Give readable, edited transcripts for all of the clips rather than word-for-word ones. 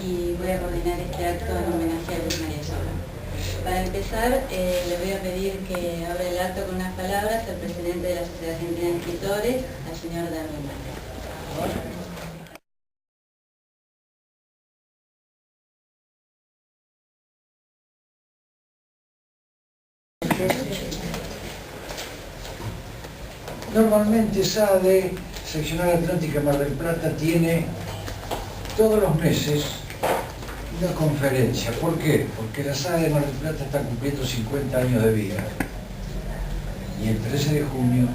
Y voy a coordinar este acto en homenaje a Luis María Sobrón. Para empezar, le voy a pedir que abra el acto con unas palabras al presidente de la Sociedad Argentina de Escritores, al señor Darwin Márquez. Por favor. Normalmente SADE, Seccional Atlántica Mar del Plata, tiene todos los meses una conferencia. ¿Por qué? Porque la SADE de Mar del Plata está cumpliendo 50 años de vida. Y el 13 de junio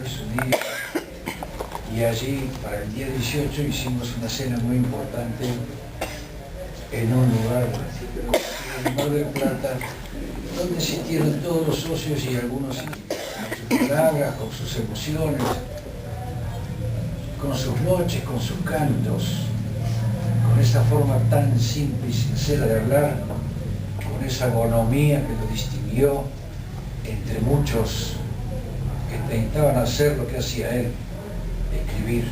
es un día, y allí para el día 18 hicimos una cena muy importante en un lugar en Mar del Plata, donde asistieron todos los socios y algunos con sus palabras, con sus emociones, con sus noches, con sus cantos, con esa forma tan simple y sincera de hablar, con esa bonomía que lo distinguió entre muchos que intentaban hacer lo que hacía él, escribir,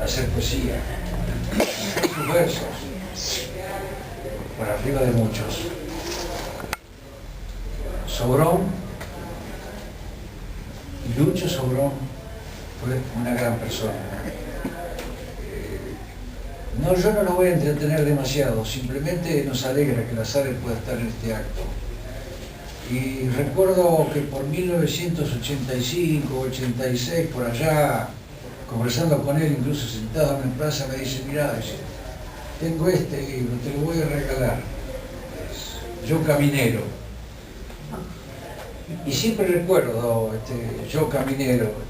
hacer poesía, hacer sus versos, por arriba de muchos. Sobrón, Lucho Sobrón, fue una gran persona. No, yo no lo voy a entretener demasiado, simplemente nos alegra que la SADE pueda estar en este acto. Y recuerdo que por 1985, 86, por allá, conversando con él, incluso sentado en la plaza, me dice, mirá, tengo este libro, te lo voy a regalar. Yo Caminero. Y siempre recuerdo Yo Caminero.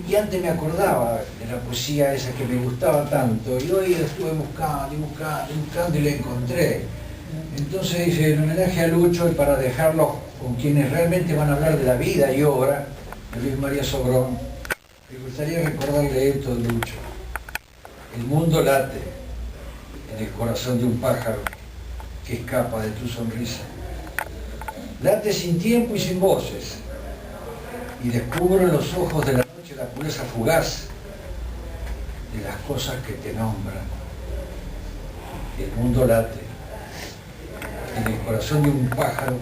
Y antes me acordaba de la poesía esa que me gustaba tanto, y hoy la estuve buscando y buscando y buscando y la encontré. Entonces dice, en homenaje a Lucho y para dejarlo con quienes realmente van a hablar de la vida y obra de Luis María Sobrón, me gustaría recordarle esto de Lucho. El mundo late en el corazón de un pájaro que escapa de tu sonrisa. Late sin tiempo y sin voces, y descubro en los ojos de la noche la pureza fugaz de las cosas que te nombran. El mundo late en el corazón de un pájaro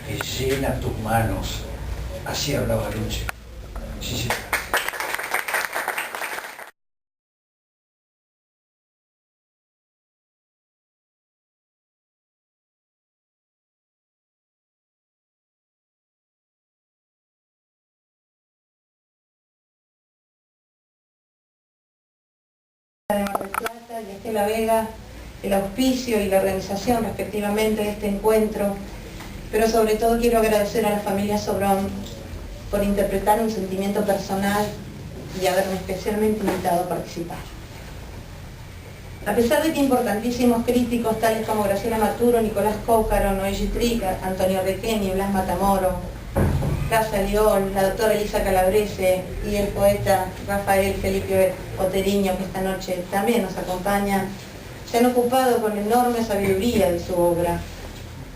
que llena tus manos. Así hablaba Lucho. Sí. De Mar del Plata y Estela Vega, el auspicio y la organización respectivamente de este encuentro, pero sobre todo quiero agradecer a la familia Sobrón por interpretar un sentimiento personal y haberme especialmente invitado a participar. A pesar de que importantísimos críticos tales como Graciela Maturo, Nicolás Cócaro, Noé Gitrica, Antonio Requeni, Blas Matamoro, Casa Liol, la doctora Elisa Calabrese y el poeta Rafael Felipe Oteriño, que esta noche también nos acompaña, se han ocupado con enorme sabiduría de su obra.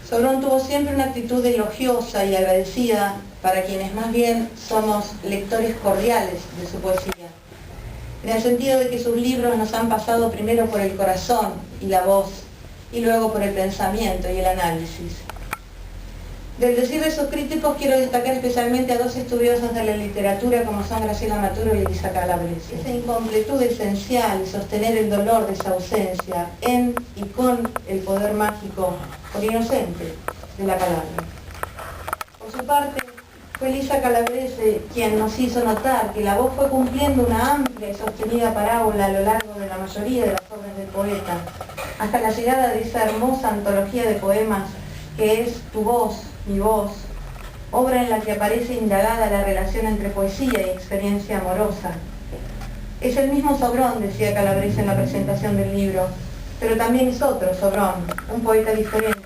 Sobrón tuvo siempre una actitud elogiosa y agradecida para quienes más bien somos lectores cordiales de su poesía, en el sentido de que sus libros nos han pasado primero por el corazón y la voz, y luego por el pensamiento y el análisis. Del decir de sus críticos quiero destacar especialmente a dos estudiosas de la literatura como son Graciela Maturo y Elisa Calabrese. Esa incompletud esencial y sostener el dolor de esa ausencia en y con el poder mágico o inocente de la palabra. Por su parte, fue Elisa Calabrese quien nos hizo notar que la voz fue cumpliendo una amplia y sostenida parábola a lo largo de la mayoría de las obras del poeta, hasta la llegada de esa hermosa antología de poemas que es Tu voz, mi voz, obra en la que aparece indagada la relación entre poesía y experiencia amorosa. Es el mismo Sobrón, decía Calabrese en la presentación del libro, pero también es otro Sobrón, un poeta diferente,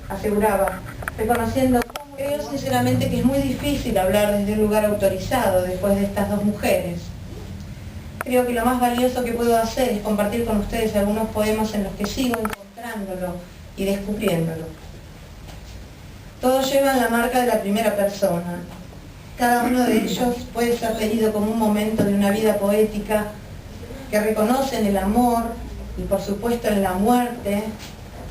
aseguraba, reconociendo. Creo sinceramente que es muy difícil hablar desde un lugar autorizado después de estas dos mujeres. Creo que lo más valioso que puedo hacer es compartir con ustedes algunos poemas en los que sigo encontrándolo y descubriéndolo. Todos llevan la marca de la primera persona. Cada uno de ellos puede ser leído como un momento de una vida poética que reconoce en el amor y por supuesto en la muerte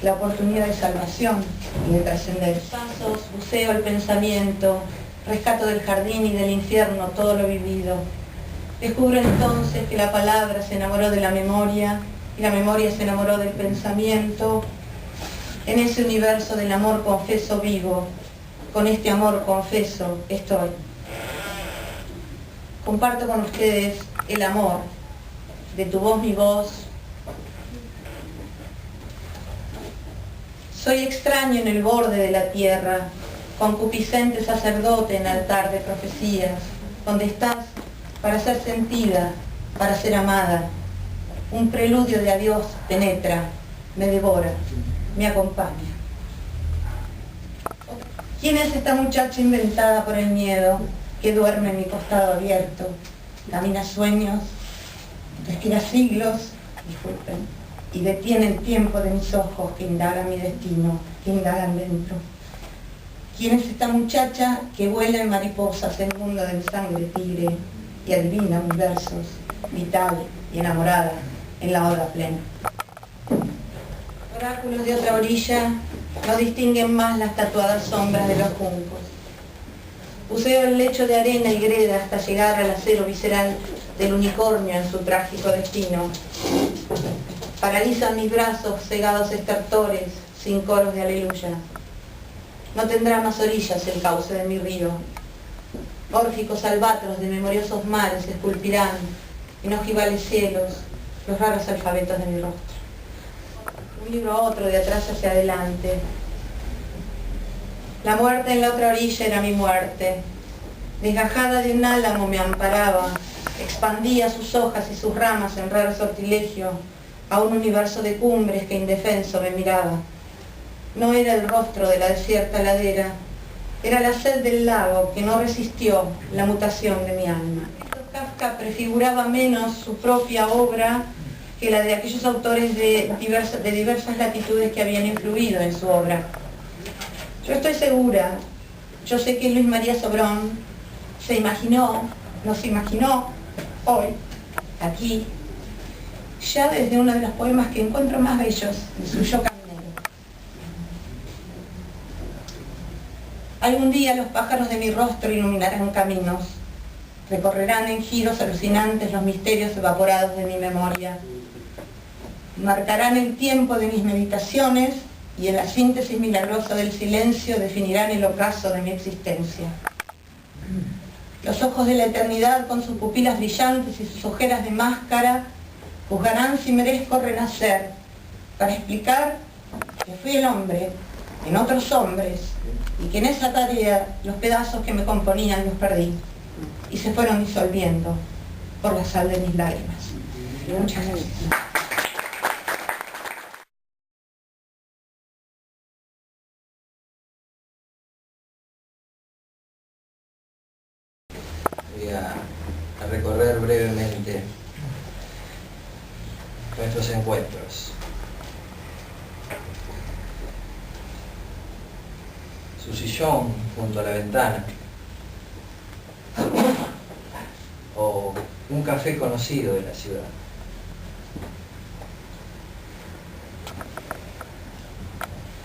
la oportunidad de salvación y de trascender. Pasos, buceo el pensamiento, rescato del jardín y del infierno todo lo vivido. Descubro entonces que la palabra se enamoró de la memoria y la memoria se enamoró del pensamiento. En ese universo del amor confeso vivo, con este amor confeso estoy. Comparto con ustedes el amor, de tu voz mi voz. Soy extraño en el borde de la tierra, concupiscente sacerdote en altar de profecías, donde estás para ser sentida, para ser amada. Un preludio de adiós penetra, me devora, me acompaña. ¿Quién es esta muchacha inventada por el miedo que duerme en mi costado abierto? Camina sueños, respira siglos, disculpen, y detiene el tiempo de mis ojos que indagan mi destino, que indagan dentro. ¿Quién es esta muchacha que vuela en mariposas el mundo de mi sangre tigre y adivina mis versos, vital y enamorada en la hora plena? Oráculos de otra orilla no distinguen más las tatuadas sombras de los juncos. Buceo el lecho de arena y greda hasta llegar al acero visceral del unicornio en su trágico destino. Paralizan mis brazos cegados estertores sin coros de aleluya. No tendrá más orillas el cauce de mi río. Órficos albatros de memoriosos mares esculpirán en ojivales cielos los raros alfabetos de mi rostro. Un libro a otro, de atrás hacia adelante. La muerte en la otra orilla era mi muerte. Desgajada de un álamo me amparaba, expandía sus hojas y sus ramas en raro sortilegio a un universo de cumbres que indefenso me miraba. No era el rostro de la desierta ladera, era la sed del lago que no resistió la mutación de mi alma. Kafka prefiguraba menos su propia obra que la de aquellos autores de diversas latitudes que habían influido en su obra. Yo estoy segura, yo sé que Luis María Sobrón nos imaginó hoy, aquí, ya desde uno de los poemas que encuentro más bellos de su Yo caminero. Algún día los pájaros de mi rostro iluminarán caminos, recorrerán en giros alucinantes los misterios evaporados de mi memoria, marcarán el tiempo de mis meditaciones y en la síntesis milagrosa del silencio definirán el ocaso de mi existencia. Los ojos de la eternidad con sus pupilas brillantes y sus ojeras de máscara juzgarán si merezco renacer para explicar que fui el hombre en otros hombres y que en esa tarea los pedazos que me componían los perdí y se fueron disolviendo por la sal de mis lágrimas. Muchas gracias. Voy a recorrer brevemente nuestros encuentros. Su sillón junto a la ventana, o un café conocido de la ciudad.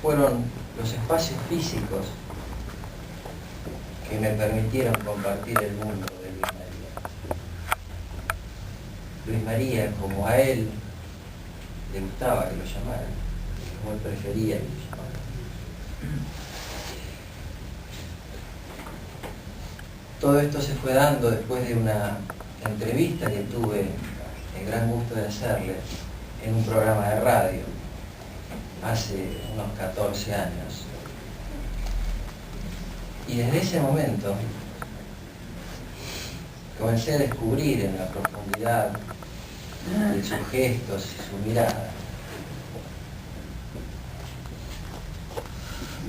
Fueron los espacios físicos que me permitieron compartir el mundo de Luis María. Luis María, como a él le gustaba que lo llamaran, como él prefería que lo llamaran. Todo esto se fue dando después de una entrevista que tuve el gran gusto de hacerle en un programa de radio hace unos 14 años. Y desde ese momento comencé a descubrir en la profundidad de sus gestos y su mirada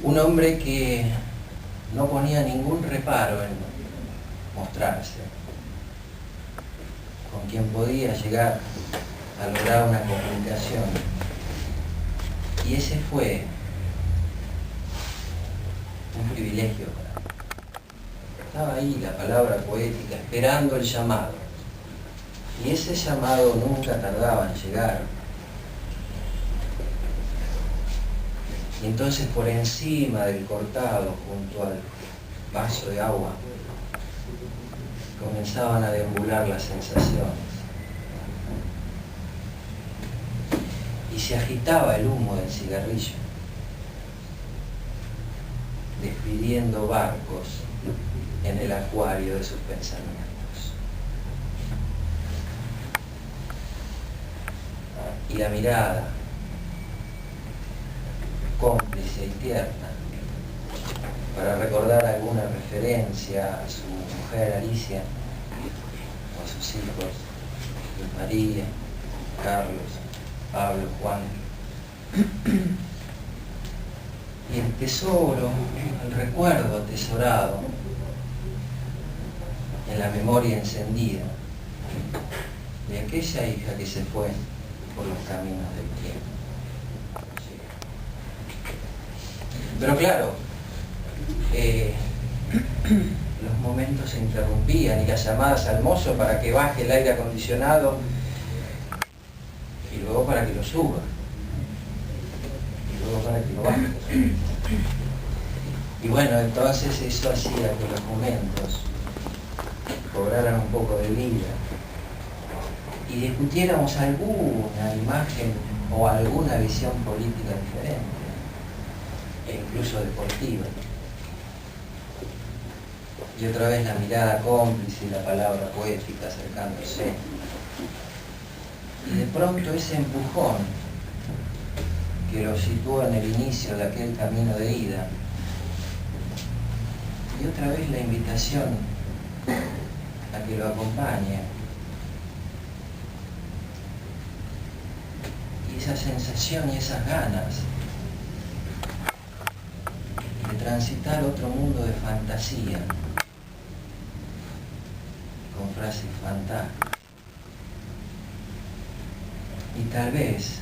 un hombre que no ponía ningún reparo en mostrarse, con quien podía llegar a lograr una comunicación. Y ese fue un privilegio para mí. Estaba ahí la palabra poética, esperando el llamado. Y ese llamado nunca tardaba en llegar. Y entonces por encima del cortado, junto al vaso de agua, comenzaban a deambular las sensaciones. Y se agitaba el humo del cigarrillo, despidiendo barcos en el acuario de sus pensamientos. Y la mirada, cómplice y tierna, para recordar alguna referencia a su mujer Alicia, o a sus hijos, Luis María, Carlos, Pablo, Juan. Y el tesoro, el recuerdo atesorado en la memoria encendida de aquella hija que se fue por los caminos del tiempo. Pero claro, los momentos se interrumpían y las llamadas al mozo para que baje el aire acondicionado y luego para que lo suba y luego para que lo baje. Y bueno, entonces eso hacía que los momentos cobraran un poco de vida y discutiéramos alguna imagen o alguna visión política diferente e incluso deportiva. Y otra vez la mirada cómplice y la palabra poética acercándose. Y de pronto ese empujón que lo situó en el inicio de aquel camino de ida. Y otra vez la invitación a que lo acompañe. Y esa sensación y esas ganas de transitar otro mundo de fantasía, con frases fantásticas. Y tal vez,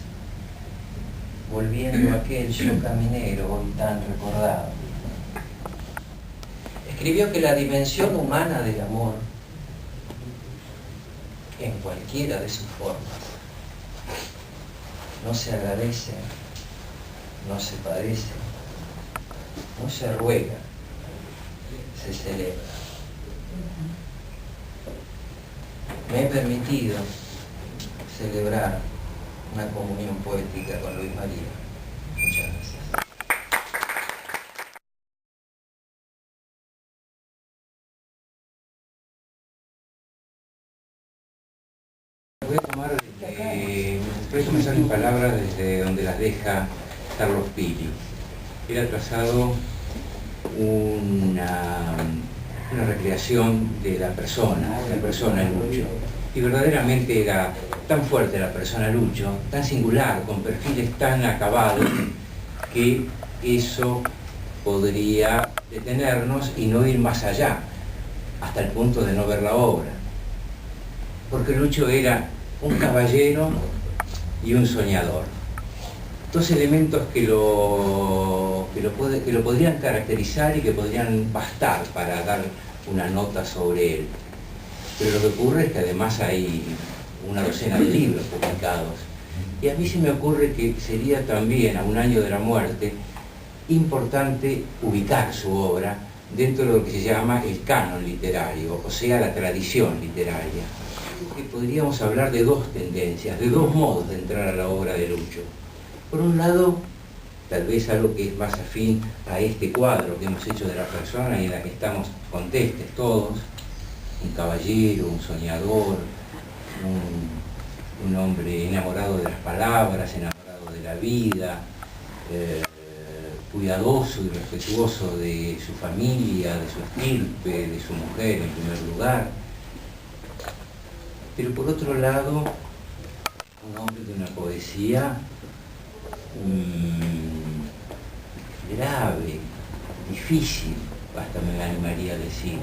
volviendo a aquel yo caminero hoy tan recordado, escribió que la dimensión humana del amor, en cualquiera de sus formas, no se agradece, no se padece, no se ruega, se celebra. Me he permitido celebrar una comunión poética con Luis María. Muchas gracias. Voy a tomar, voy a comenzar mis palabras desde donde las deja Carlos Pili. Él ha trazado una recreación de la persona Lucho. Y verdaderamente era tan fuerte la persona Lucho, tan singular, con perfiles tan acabados, que eso podría detenernos y no ir más allá, hasta el punto de no ver la obra. Porque Lucho era un caballero y un soñador. Dos elementos que lo podrían caracterizar y que podrían bastar para dar una nota sobre él. Pero lo que ocurre es que además hay una docena de libros publicados. Y a mí se me ocurre que sería también, a un año de la muerte, importante ubicar su obra dentro de lo que se llama el canon literario, o sea, la tradición literaria. Que podríamos hablar de dos tendencias, de dos modos de entrar a la obra de Lucho. Por un lado, tal vez algo que es más afín a este cuadro que hemos hecho de la persona y en la que estamos contestes todos, un caballero, un soñador, un hombre enamorado de las palabras, enamorado de la vida, cuidadoso y respetuoso de su familia, de su estirpe, de su mujer en primer lugar. Pero por otro lado, un hombre de una poesía grave, difícil, hasta me animaría a decir.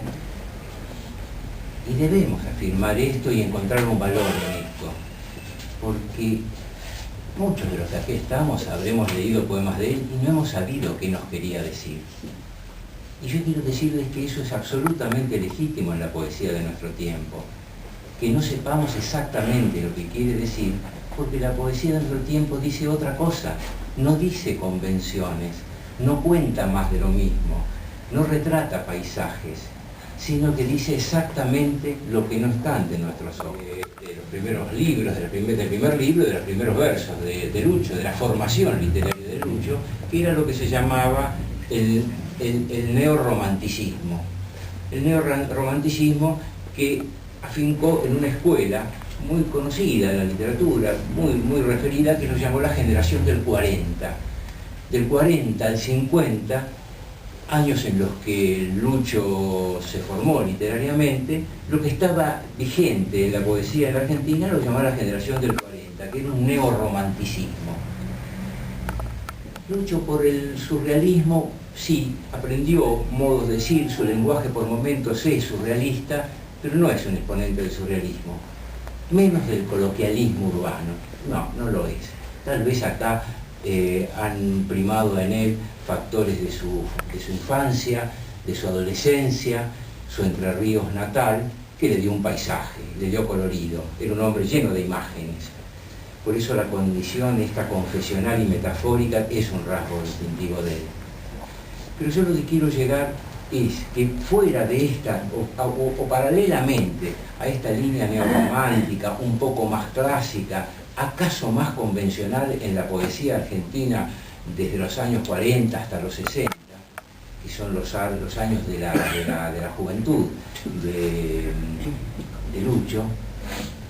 Y debemos afirmar esto y encontrar un valor en esto, porque muchos de los que aquí estamos habremos leído poemas de él y no hemos sabido qué nos quería decir. Y yo quiero decirles que eso es absolutamente legítimo en la poesía de nuestro tiempo, que no sepamos exactamente lo que quiere decir, porque la poesía de nuestro tiempo dice otra cosa, no dice convenciones, no cuenta más de lo mismo, no retrata paisajes, sino que dice exactamente lo que no está ante nuestros ojos. De los primeros libros, del primer libro, de los primeros versos de Lucho, de la formación literaria de Lucho, que era lo que se llamaba el neorromanticismo. El neorromanticismo que afincó en una escuela muy conocida en la literatura, muy referida, que nos llamó la generación del 40. Del 40 al 50, años en los que Lucho se formó literariamente, lo que estaba vigente en la poesía en la Argentina lo llamaba la generación del 40, que era un neorromanticismo. Lucho, por el surrealismo, sí, aprendió modos de decir, su lenguaje por momentos es surrealista, pero no es un exponente del surrealismo, menos del coloquialismo urbano, no lo es. Tal vez acá han primado en él factores de su infancia, de su adolescencia, su Entre Ríos natal, que le dio un paisaje, le dio colorido, era un hombre lleno de imágenes. Por eso la condición esta confesional y metafórica es un rasgo distintivo de él. Pero yo lo que quiero llegar es que fuera de esta, o paralelamente a esta línea neorromántica, un poco más clásica, acaso más convencional en la poesía argentina desde los años 40 hasta los 60, que son los años de la juventud de Lucho,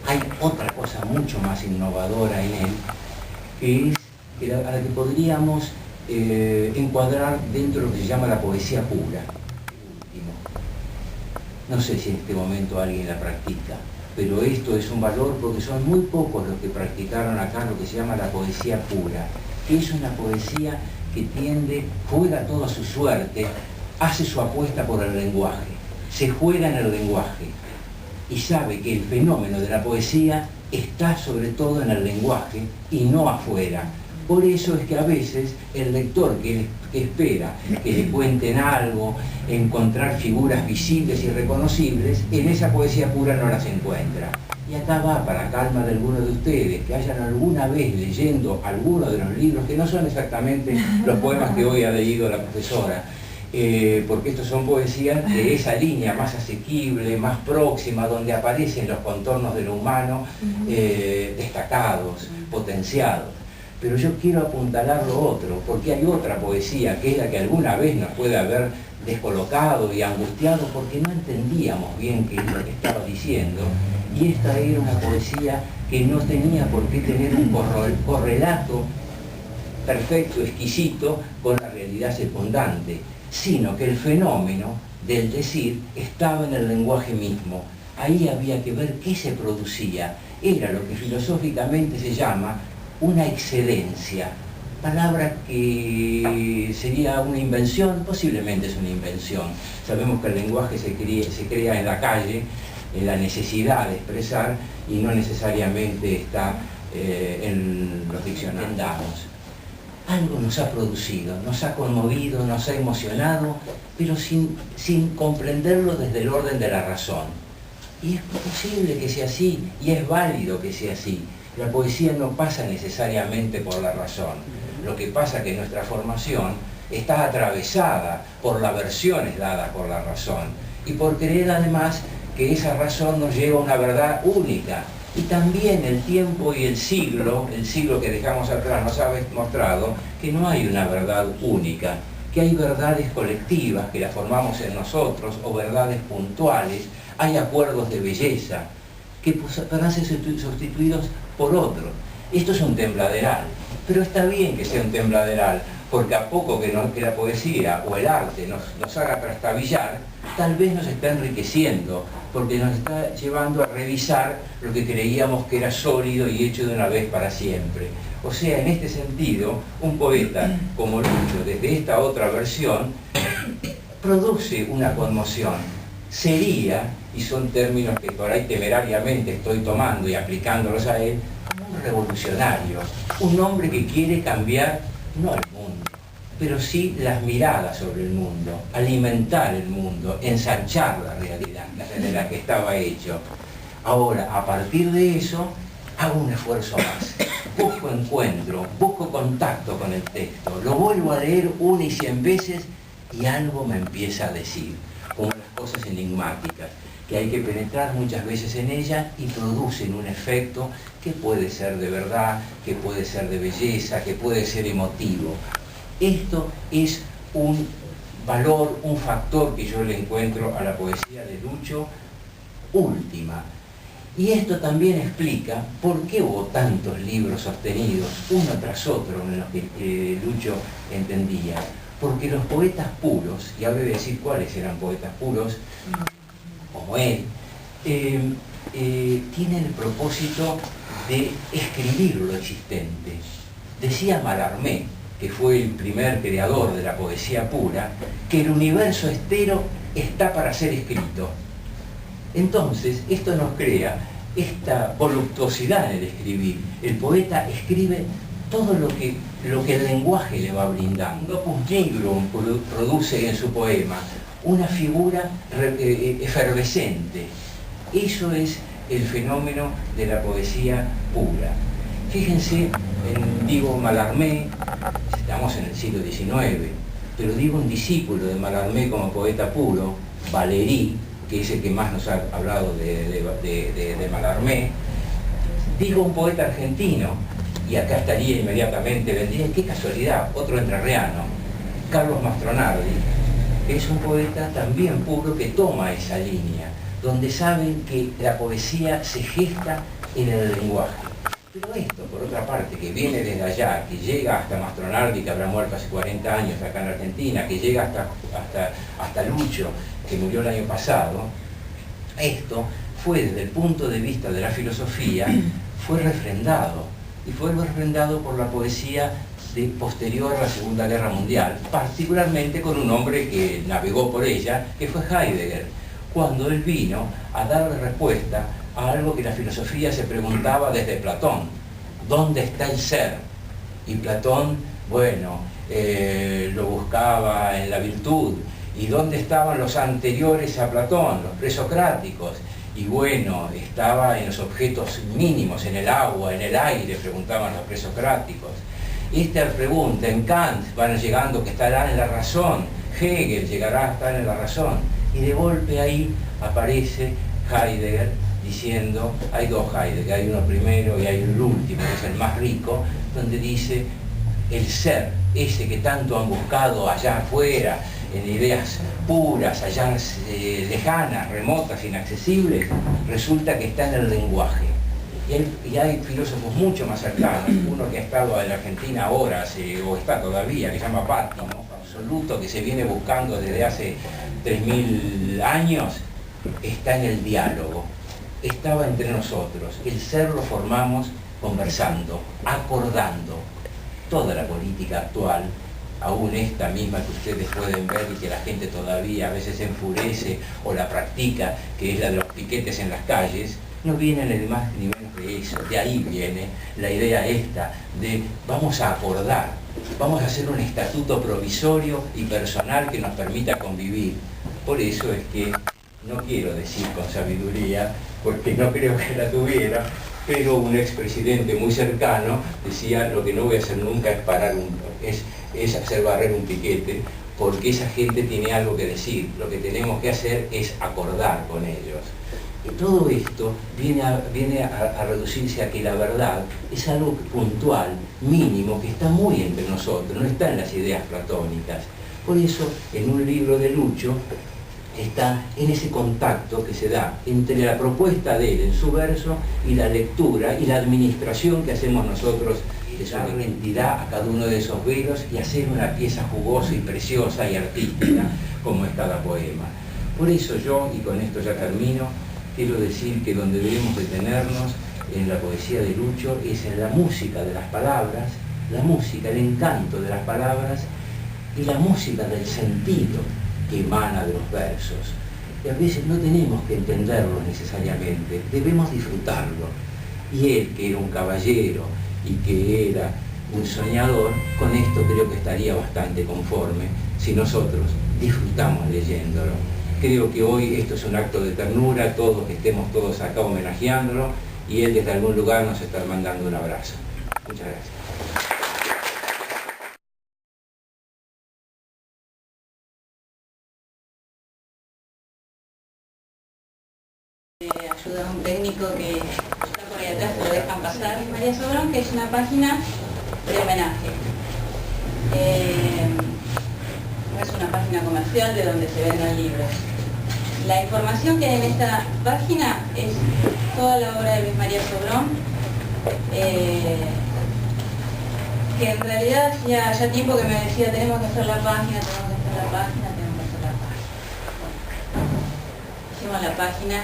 hay otra cosa mucho más innovadora en él, que es a la que podríamos encuadrar dentro de lo que se llama la poesía pura. No sé si en este momento alguien la practica, pero esto es un valor porque son muy pocos los que practicaron acá lo que se llama la poesía pura, que es una poesía que juega toda su suerte, hace su apuesta por el lenguaje, se juega en el lenguaje y sabe que el fenómeno de la poesía está sobre todo en el lenguaje y no afuera. Por eso es que a veces el lector que espera que le cuenten algo, encontrar figuras visibles y reconocibles, en esa poesía pura no las encuentra. Y acá va, para calma de algunos de ustedes, que hayan alguna vez leyendo alguno de los libros, que no son exactamente los poemas que hoy ha leído la profesora, porque estos son poesías de esa línea más asequible, más próxima, donde aparecen los contornos de lo humano destacados, potenciados. Pero yo quiero apuntalar lo otro, porque hay otra poesía, que es la que alguna vez nos puede haber descolocado y angustiado, porque no entendíamos bien qué es lo que estaba diciendo, y esta era una poesía que no tenía por qué tener un correlato perfecto, exquisito, con la realidad circundante, sino que el fenómeno del decir estaba en el lenguaje mismo. Ahí había que ver qué se producía. Era lo que filosóficamente se llama una excedencia, palabra que sería una invención, posiblemente es una invención. Sabemos que el lenguaje se crea en la calle, en la necesidad de expresar, y no necesariamente está en los diccionarios. Algo nos ha producido, nos ha conmovido, nos ha emocionado, pero sin comprenderlo desde el orden de la razón. Y es posible que sea así, y es válido que sea así. La poesía no pasa necesariamente por la razón. Lo que pasa es que nuestra formación está atravesada por las versiones dadas por la razón y por creer además que esa razón nos lleva a una verdad única. Y también el tiempo y el siglo que dejamos atrás nos ha mostrado que no hay una verdad única, que hay verdades colectivas que las formamos en nosotros o verdades puntuales, hay acuerdos de belleza que podrán ser sustituidos por otro. Esto es un tembladeral, pero está bien que sea un tembladeral, porque a poco que la poesía o el arte nos haga trastabillar, tal vez nos está enriqueciendo, porque nos está llevando a revisar lo que creíamos que era sólido y hecho de una vez para siempre. O sea, en este sentido, un poeta como Lucho, desde esta otra versión, produce una conmoción. Sería, y son términos que por ahí temerariamente estoy tomando y aplicándolos a él, como un revolucionario, un hombre que quiere cambiar, no el mundo, pero sí las miradas sobre el mundo, alimentar el mundo, ensanchar la realidad de la que estaba hecho. Ahora, a partir de eso, hago un esfuerzo más. Busco encuentro, busco contacto con el texto, lo vuelvo a leer 1 y 100 veces y algo me empieza a decir, como las cosas enigmáticas, que hay que penetrar muchas veces en ellas y producen un efecto que puede ser de verdad, que puede ser de belleza, que puede ser emotivo. Esto es un valor, un factor que yo le encuentro a la poesía de Lucho última. Y esto también explica por qué hubo tantos libros sostenidos, uno tras otro, en los que Lucho entendía. Porque los poetas puros, y ahora voy a decir cuáles eran poetas puros, como él, tienen el propósito de escribir lo existente. Decía Mallarmé, que fue el primer creador de la poesía pura, que el universo entero está para ser escrito. Entonces, esto nos crea esta voluptuosidad en el escribir. El poeta escribe todo lo que el lenguaje le va brindando. Opus Nigrum produce en su poema una figura efervescente. Eso es el fenómeno de la poesía pura. Fíjense, digo Mallarmé, estamos en el siglo XIX, pero digo un discípulo de Mallarmé como poeta puro, Valéry, que es el que más nos ha hablado de Mallarmé. Digo un poeta argentino, y acá estaría inmediatamente, vendría, qué casualidad, otro entrerriano, Carlos Mastronardi, que es un poeta también puro que toma esa línea, donde saben que la poesía se gesta en el lenguaje. Pero esto, por otra parte, que viene desde allá, que llega hasta Mastronardi, que habrá muerto hace 40 años acá en Argentina, que llega hasta Lucho, que murió el año pasado, esto fue desde el punto de vista de la filosofía, fue refrendado, y fue refrendado por la poesía posterior a la Segunda Guerra Mundial, particularmente con un hombre que navegó por ella, que fue Heidegger, cuando él vino a darle respuesta a algo que la filosofía se preguntaba desde Platón: ¿dónde está el ser? Y Platón, bueno, lo buscaba en la virtud. ¿Y dónde estaban los anteriores a Platón, los presocráticos? Y bueno, estaba en los objetos mínimos, en el agua, en el aire, preguntaban los presocráticos. Esta pregunta en Kant van llegando que estará en la razón, Hegel llegará a estar en la razón. Y de golpe ahí aparece Heidegger diciendo, hay dos Heidegger, hay uno primero y hay el último, que es el más rico, donde dice el ser, ese que tanto han buscado allá afuera, en ideas puras, allá lejanas, remotas, inaccesibles, resulta que está en el lenguaje. Y hay filósofos mucho más cercanos, uno que ha estado en la Argentina ahora, o está todavía, que se llama Patton, absoluto, que se viene buscando desde hace 3000 años, está en el diálogo, estaba entre nosotros. El ser lo formamos conversando, acordando. Toda la política actual, aún esta misma que ustedes pueden ver y que la gente todavía a veces se enfurece o la practica, que es la de los piquetes en las calles, no viene ni más ni menos de eso. De ahí viene la idea esta de vamos a acordar, vamos a hacer un estatuto provisorio y personal que nos permita convivir. Por eso es que no quiero decir con sabiduría, porque no creo que la tuviera, pero un expresidente muy cercano decía, lo que no voy a hacer nunca es hacer barrer un piquete, porque esa gente tiene algo que decir, lo que tenemos que hacer es acordar con ellos. Y todo esto viene a reducirse a que la verdad es algo puntual, mínimo, que está muy entre nosotros, no está en las ideas platónicas. Por eso, en un libro de Lucho, está en ese contacto que se da entre la propuesta de él en su verso y la lectura y la administración que hacemos nosotros es una identidad a cada uno de esos velos y hacer una pieza jugosa y preciosa y artística como es cada poema. Por eso yo, y con esto ya termino, quiero decir que donde debemos detenernos en la poesía de Lucho es en la música de las palabras, la música, el encanto de las palabras y la música del sentido que emana de los versos. Y a veces no tenemos que entenderlo necesariamente, debemos disfrutarlo. Y él, que era un caballero y que era un soñador, con esto creo que estaría bastante conforme si nosotros disfrutamos leyéndolo. Creo que hoy esto es un acto de ternura, todos que estemos todos acá homenajeándolo, y él desde algún lugar nos está mandando un abrazo. Muchas gracias. Ayuda a un técnico que está por ahí atrás, lo dejan pasar. María Sobrón, que es una página de homenaje. No es una página comercial de donde se vendan libros. La información que hay en esta página es toda la obra de Luis María Sobrón, que en realidad ya tiempo que me decía tenemos que hacer la página, tenemos que hacer la página. Hicimos la página, a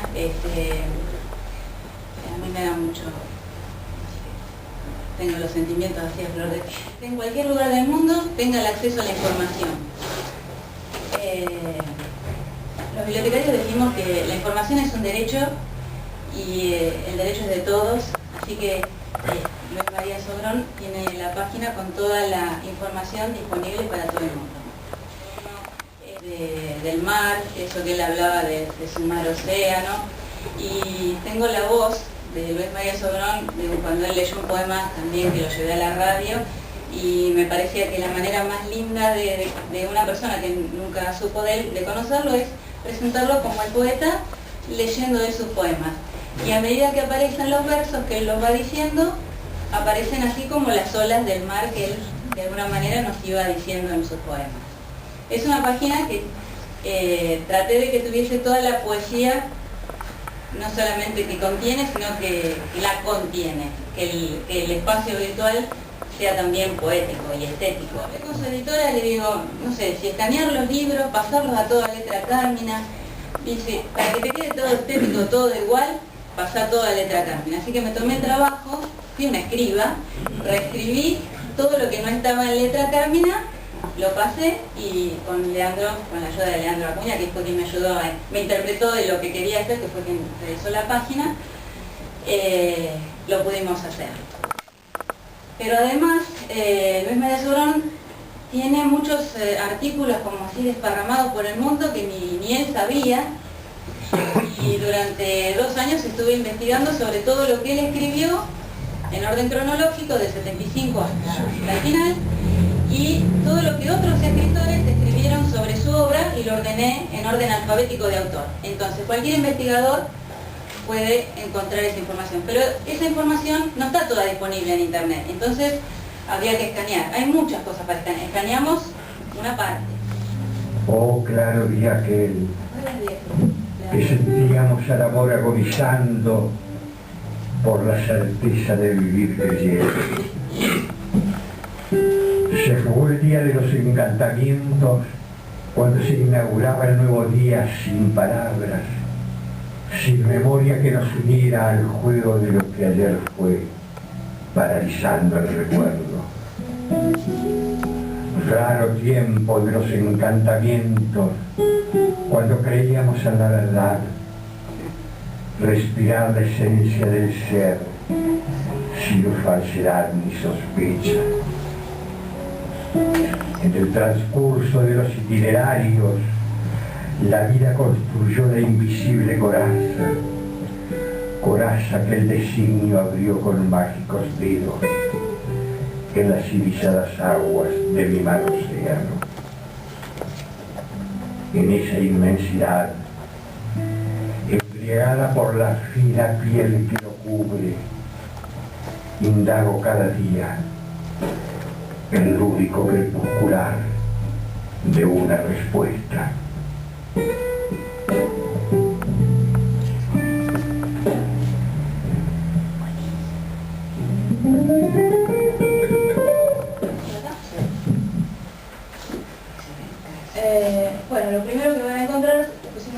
mí me da mucho, tengo los sentimientos así a flor de piel. En cualquier lugar del mundo tenga el acceso a la información. Los bibliotecarios decimos que la información es un derecho y el derecho es de todos, así que Luis María Sobrón tiene la página con toda la información disponible para todo el mundo. Del mar, eso que él hablaba de su mar-océano, y tengo la voz de Luis María Sobrón cuando él leyó un poema también que lo llevé a la radio, y me parecía que la manera más linda de una persona que nunca supo de él, de conocerlo, es presentarlo como el poeta leyendo de sus poemas, y a medida que aparecen los versos que él los va diciendo, aparecen así como las olas del mar que él de alguna manera nos iba diciendo en sus poemas. Es una página que traté de que tuviese toda la poesía, no solamente que contiene, sino que la contiene, que el espacio virtual sea también poético y estético. Con su editora le digo, no sé, si escanear los libros, pasarlos a toda letra Carmina, dice, para que te quede todo estético, todo igual, pasar toda letra Carmina. Así que me tomé el trabajo, fui una escriba, reescribí todo lo que no estaba en letra Carmina, lo pasé y con Leandro, con la ayuda de Leandro Acuña, que fue quien me ayudó, me interpretó de lo que quería hacer, que fue quien realizó la página, lo pudimos hacer. Pero además, Luis María Sobrón tiene muchos artículos como así desparramados por el mundo que ni él sabía, y durante 2 años estuve investigando sobre todo lo que él escribió en orden cronológico, del 75 hasta el final, y todo lo que otros escritores escribieron sobre su obra, y lo ordené en orden alfabético de autor. Entonces cualquier investigador puede encontrar esa información, pero esa información no está toda disponible en internet, entonces habría que escanear. Hay muchas cosas para escanear, escaneamos una parte. Oh, claro día aquel, que sentíamos al amor agonizando por la certeza de vivir creyendo. Se fugó el día de los encantamientos, cuando se inauguraba el nuevo día sin palabras, sin memoria que nos uniera al juego de lo que ayer fue, paralizando el recuerdo. Raro tiempo de los encantamientos, cuando creíamos en la verdad, respirar la esencia del ser, sin falsedad ni sospecha. En el transcurso de los itinerarios, la vida construyó la invisible coraza, coraza que el designio abrió con mágicos dedos en las irisadas aguas de mi mar océano. En esa inmensidad, embriagada por la fina piel que lo cubre, indago cada día el lúdico crepuscular de una respuesta.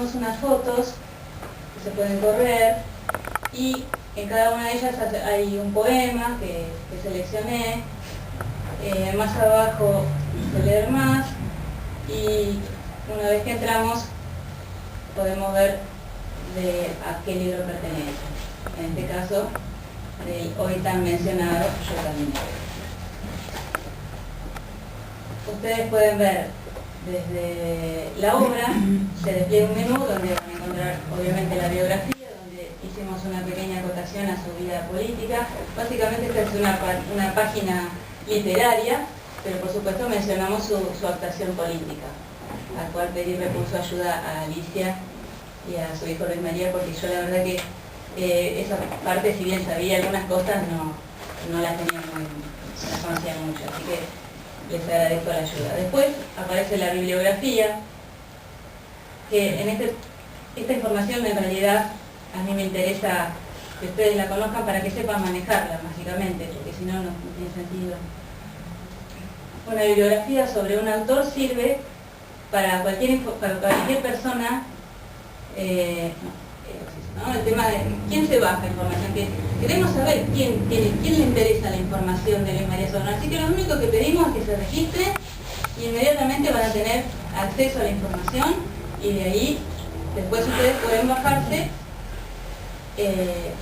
hicimos unas fotos que se pueden correr y en cada una de ellas hay un poema que seleccioné. Más abajo se leer más y una vez que entramos podemos ver a qué libro pertenece. En este caso, del hoy tan mencionado Yo Caminero. Ustedes pueden ver desde la obra, se despliega un menú donde van a encontrar obviamente la biografía, donde hicimos una pequeña acotación a su vida política. Básicamente esta es una página literaria, pero por supuesto mencionamos su actuación política, al cual pedí recurso ayuda a Alicia y a su hijo Luis María, porque yo la verdad que esa parte, si bien sabía algunas cosas, no las tenía no las conocía mucho, así que les agradezco la ayuda. Después aparece la bibliografía, que en esta información en realidad a mí me interesa que ustedes la conozcan para que sepan manejarla, básicamente, porque si no, no tiene sentido. Una bibliografía sobre un autor sirve para cualquier persona, ¿no? El tema de quién se baja información, que queremos saber quién le interesa la información de Luis María Sobrón. Así que lo único que pedimos es que se registren y inmediatamente van a tener acceso a la información y de ahí después ustedes pueden bajarse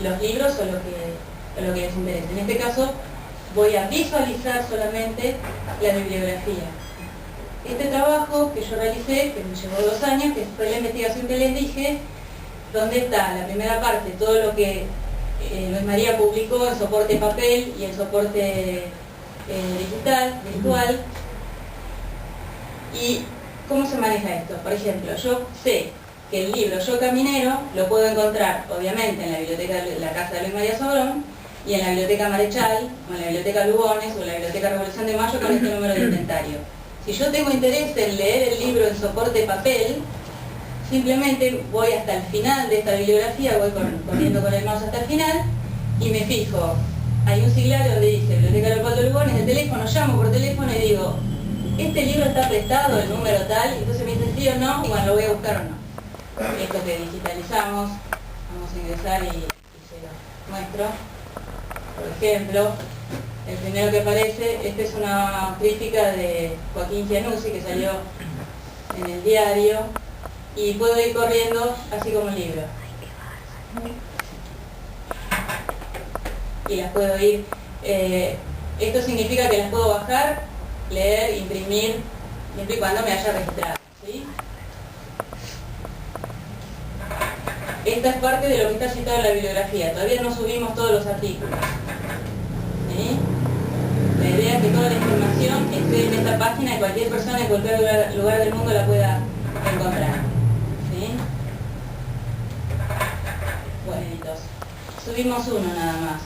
los libros o lo que les interese. En este caso voy a visualizar solamente la bibliografía. Este trabajo que yo realicé, que me llevó 2 años, que fue la investigación que les dije, donde está la primera parte, todo lo que Luis María publicó en soporte papel y en soporte virtual. ¿Y cómo se maneja esto? Por ejemplo, yo sé que el libro Yo Caminero lo puedo encontrar, obviamente, en la biblioteca de la Casa de Luis María Sobrón, y en la Biblioteca Marechal, o en la Biblioteca Lugones, o en la Biblioteca Revolución de Mayo con este número de inventario. Si yo tengo interés en leer el libro en soporte papel, simplemente voy hasta el final de esta bibliografía, voy corriendo con el mouse hasta el final, y me fijo, hay un siglario donde dice Biblioteca Leopoldo Lugones, el teléfono, llamo por teléfono y digo, ¿este libro está prestado, el número tal? Entonces me dicen sí o no, y bueno, lo voy a buscar o no. Esto que digitalizamos, vamos a ingresar y se lo muestro. Por ejemplo, el primero que aparece, esta es una crítica de Joaquín Giannuzzi que salió en el diario, y puedo ir corriendo así como un libro. Y las puedo ir, esto significa que las puedo bajar, leer, imprimir, siempre y cuando me haya registrado, ¿sí? Esta es parte de lo que está citado en la bibliografía. Todavía no subimos todos los artículos, ¿sí? La idea es que toda la información esté en esta página y cualquier persona en cualquier lugar del mundo la pueda encontrar, ¿sí? Buenitos. Subimos uno nada más,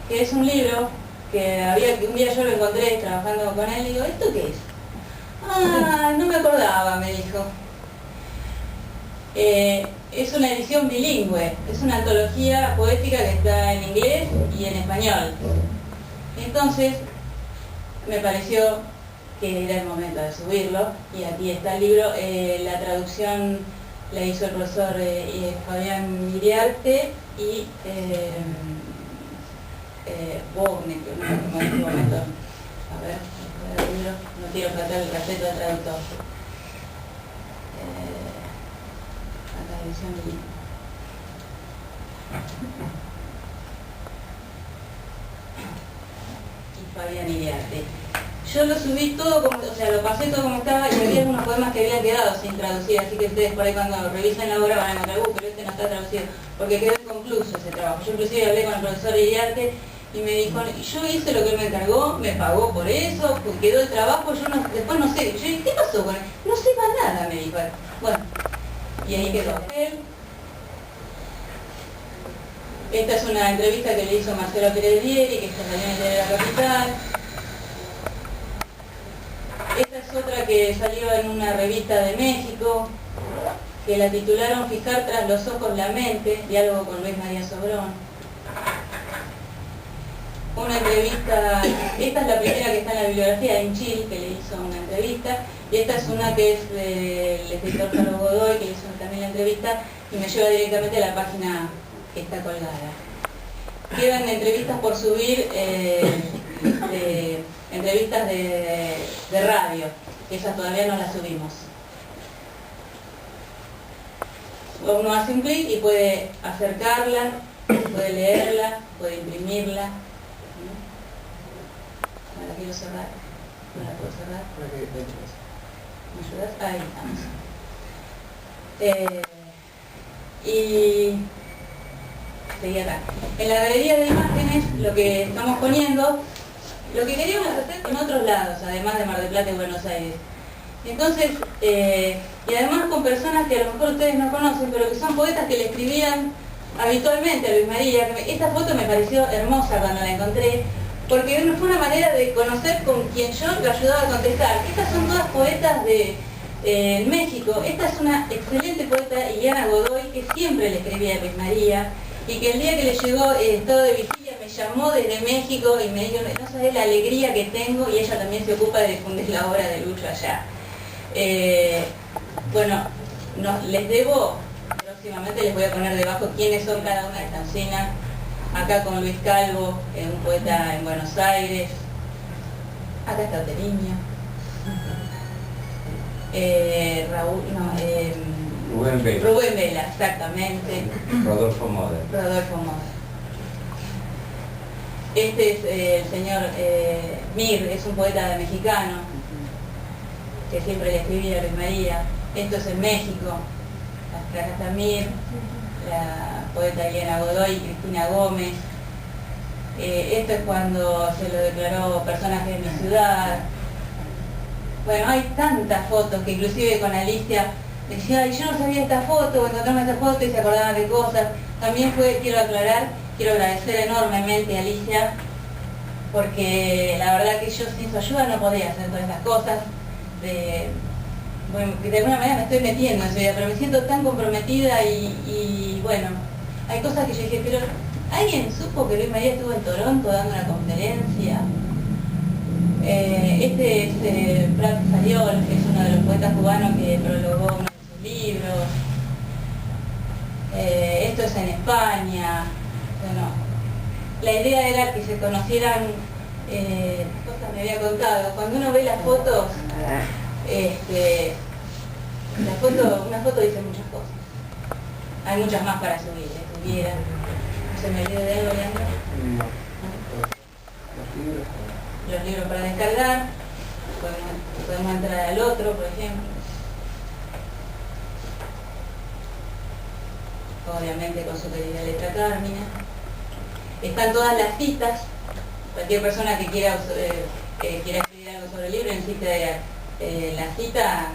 que es un libro que un día yo lo encontré trabajando con él y digo, ¿esto qué es? Ah, no me acordaba, me dijo. Es una edición bilingüe, es una antología poética que está en inglés y en español. Entonces me pareció que era el momento de subirlo, y aquí está el libro. La traducción la hizo el profesor Fabián Iriarte y Bogne, que en este momento, a ver, no quiero faltar el respeto del traductor. La traducción y Fabián Iriarte. Yo lo subí todo, o sea, lo pasé todo como estaba, y había algunos poemas que habían quedado sin traducir, así que ustedes por ahí cuando revisen la obra van a encontrar, pero este no está traducido, porque quedó inconcluso ese trabajo. Yo inclusive hablé con el profesor Iriarte y me dijo, yo hice lo que él me encargó, me pagó por eso, pues quedó el trabajo, yo no, después no sé. Yo dije, ¿qué pasó con él? No sé más nada, me dijo. Bueno, y ahí quedó. Esta es una entrevista que le hizo Marcelo Pérez Vieri, que está saliendo de la Capital. Esta es otra que salió en una revista de México, que la titularon Fijar tras los ojos la mente, diálogo con Luis María Sobrón. Una entrevista, esta es la primera que está en la bibliografía, en Chile, que le hizo una entrevista, Y esta es una que es del escritor Carlos Godoy, que hizo también la entrevista, y me lleva directamente a la página que está colgada. Quedan entrevistas por subir, entrevistas de radio, que esas todavía no las subimos. Uno hace un clic y puede acercarla, puede leerla, puede imprimirla. Ahora quiero cerrar. ¿No la puedo cerrar? ¿Me ayudas? Ahí estamos. Y seguí acá. En la galería de imágenes, lo que estamos poniendo, lo que queríamos hacer en otros lados, además de Mar del Plata y Buenos Aires. Entonces, y además con personas que a lo mejor ustedes no conocen, pero que son poetas que le escribían habitualmente a Luis María. Esta foto me pareció hermosa cuando la encontré, porque fue una manera de conocer con quien yo lo ayudaba a contestar. Estas son todas poetas de México. Esta es una excelente poeta, Ileana Godoy, que siempre le escribía a Luis María, y que el día que le llegó estado de vigilia me llamó desde México y me dijo, no sabés la alegría que tengo, y ella también se ocupa de difundir la obra de Lucho allá. Bueno, les debo, próximamente les voy a poner debajo quiénes son cada una de estas cenas. Acá con Luis Calvo, un poeta en Buenos Aires. Acá está Oteriño. Rubén Vela. Rubén Vela, exactamente. Rodolfo Moder. Rodolfo Moder. Este es el señor Mir, es un poeta mexicano que siempre le escribía a Luis María. Esto es en México. Acá está Mir, la poeta Ileana Godoy, Cristina Gómez. Esto es cuando se lo declaró personaje de mi ciudad. Bueno, hay tantas fotos que inclusive con Alicia decía, ay, yo no sabía esta foto, encontramos esta foto y se acordaban de cosas. También quiero aclarar, quiero agradecer enormemente a Alicia, porque la verdad que yo sin su ayuda no podía hacer todas estas cosas. Bueno, que de alguna manera me estoy metiendo en su vida, pero me siento tan comprometida y bueno, hay cosas que yo dije, pero ¿alguien supo que Luis María estuvo en Toronto dando una conferencia? Este es Prat Fariol, que es uno de los poetas cubanos que prologó uno de sus libros. Esto es en España. Bueno, la idea era que se conocieran, cosas me había contado, cuando uno ve las fotos, una foto dice muchas cosas. Hay muchas más para subir, estuviera. ¿Se me olvidó de algo, Leandro? Los libros para descargar, podemos entrar al otro, por ejemplo. Obviamente con su querida letra Carmina. Están todas las citas. Cualquier persona que quiera escribir algo sobre el libro necesita la cita,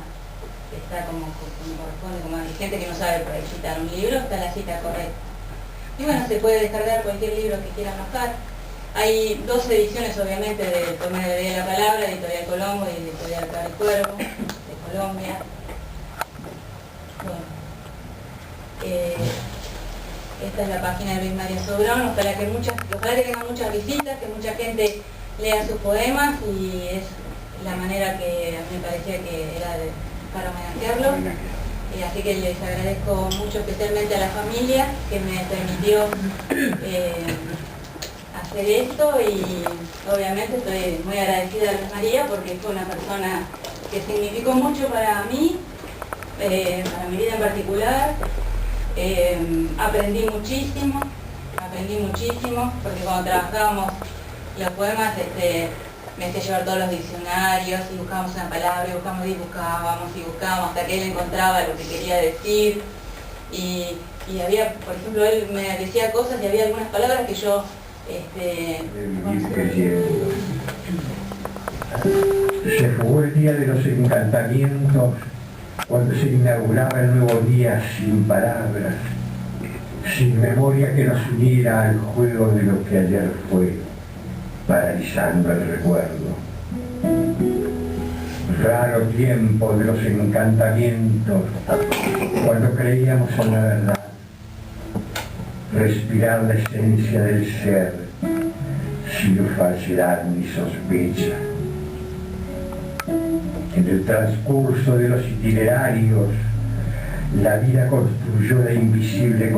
está como corresponde, como hay gente que no sabe por ahí citar un libro, está la cita correcta. Y bueno, se puede descargar cualquier libro que quieran bajar. Hay dos ediciones, obviamente, de Tomé de la Palabra, Editorial Colombo y Editorial Carlos Cuervo, de Colombia. Bueno, esta es la página de Luis María Sobrón, ojalá que tengan muchas visitas, que mucha gente lea sus poemas, y es la manera que a mí me parecía que era para homenajearlo. Así que les agradezco mucho, especialmente a la familia que me permitió hacer esto, y obviamente estoy muy agradecida a Luis María porque fue una persona que significó mucho para mí, para mi vida en particular. Aprendí muchísimo, porque cuando trabajábamos los poemas me hacía llevar todos los diccionarios y buscábamos una palabra y buscábamos hasta que él encontraba lo que quería decir, y había, por ejemplo, él me decía cosas y había algunas palabras que yo Se fugó el día de los encantamientos, cuando se inauguraba el nuevo día sin palabras, sin memoria que nos uniera al juego de lo que ayer fue, paralizando el recuerdo. Raro tiempo de los encantamientos, cuando creíamos en la verdad, respirar la esencia del ser, sin falsedad ni sospecha. En el transcurso de los itinerarios, la vida construyó la invisible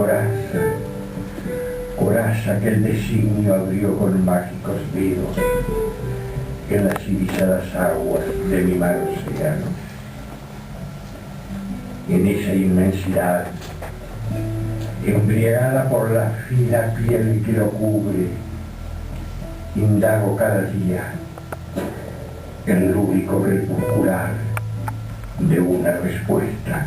coraza que el designio abrió con mágicos dedos en las irisadas aguas de mi mar océano. En esa inmensidad, embriagada por la fina piel que lo cubre, indago cada día el lúbrico crepuscular de una respuesta.